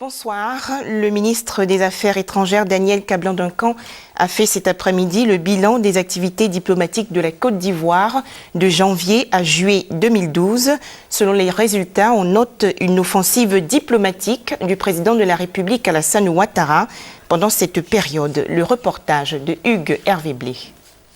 Bonsoir. Le ministre des Affaires étrangères Daniel Kablan-Duncan a fait cet après-midi le bilan des activités diplomatiques de la Côte d'Ivoire de janvier à juillet 2012. Selon les résultats, on note une offensive diplomatique du président de la République Alassane Ouattara pendant cette période. Le reportage de Hugues Hervé Blé.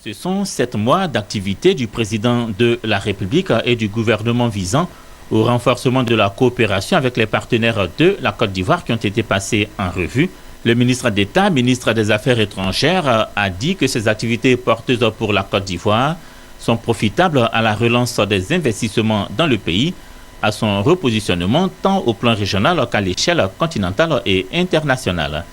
Ce sont 7 mois d'activité du président de la République et du gouvernement visant au renforcement de la coopération avec les partenaires de la Côte d'Ivoire qui ont été passés en revue. Le ministre d'État, ministre des Affaires étrangères, a dit que ces activités porteuses pour la Côte d'Ivoire sont profitables à la relance des investissements dans le pays, à son repositionnement tant au plan régional qu'à l'échelle continentale et internationale.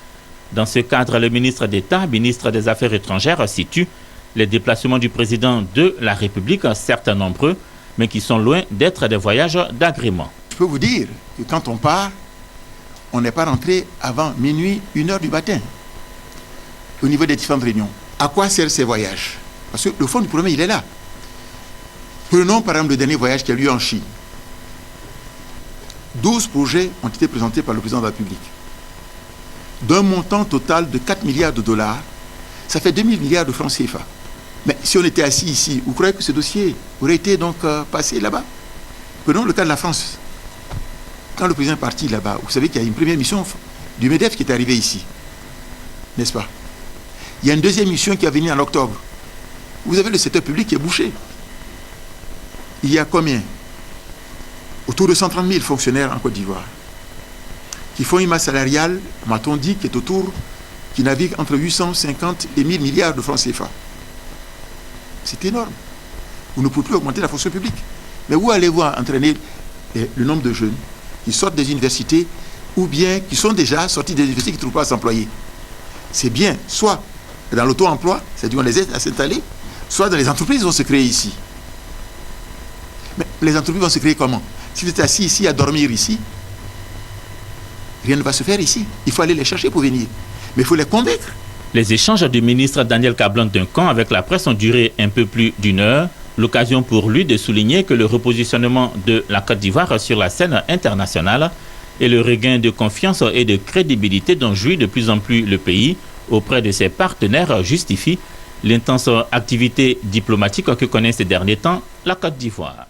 Dans ce cadre, le ministre d'État, ministre des Affaires étrangères, situe les déplacements du président de la République, certes nombreux, mais qui sont loin d'être des voyages d'agrément. Je peux vous dire que quand on part, on n'est pas rentré avant minuit, 1h du matin, au niveau des différentes réunions. À quoi servent ces voyages? Parce que le fond du problème, il est là. Prenons par exemple le dernier voyage qui a lieu en Chine. 12 projets ont été présentés par le président de la République. D'un montant total de 4 milliards de dollars, ça fait 2000 milliards de francs CFA. Mais si on était assis ici, vous croyez que ce dossier aurait été donc passé là-bas? Prenons le cas de la France. Quand le président est parti là-bas, vous savez qu'il y a une première mission du MEDEF qui est arrivée ici. N'est-ce pas? Il y a une deuxième mission qui va venir en octobre. Vous avez le secteur public qui est bouché. Il y a combien? Autour de 130 000 fonctionnaires en Côte d'Ivoire qui font une masse salariale, m'a-t-on dit, qui navigue entre 850 et 1000 milliards de francs CFA. C'est énorme. Vous ne pouvez plus augmenter la fonction publique. Mais où allez-vous entraîner le nombre de jeunes qui sortent des universités ou bien qui sont déjà sortis des universités qui ne trouvent pas à s'employer? C'est bien, soit dans l'auto-emploi, c'est-à-dire on les aide à s'installer, soit dans les entreprises qui vont se créer ici. Mais les entreprises vont se créer comment? Si vous êtes assis ici à dormir ici, rien ne va se faire ici. Il faut aller les chercher pour venir. Mais il faut les convaincre. Les échanges du ministre Daniel Kablan-Duncan avec la presse ont duré un peu plus d'1 heure. L'occasion pour lui de souligner que le repositionnement de la Côte d'Ivoire sur la scène internationale et le regain de confiance et de crédibilité dont jouit de plus en plus le pays auprès de ses partenaires justifie l'intense activité diplomatique que connaît ces derniers temps la Côte d'Ivoire.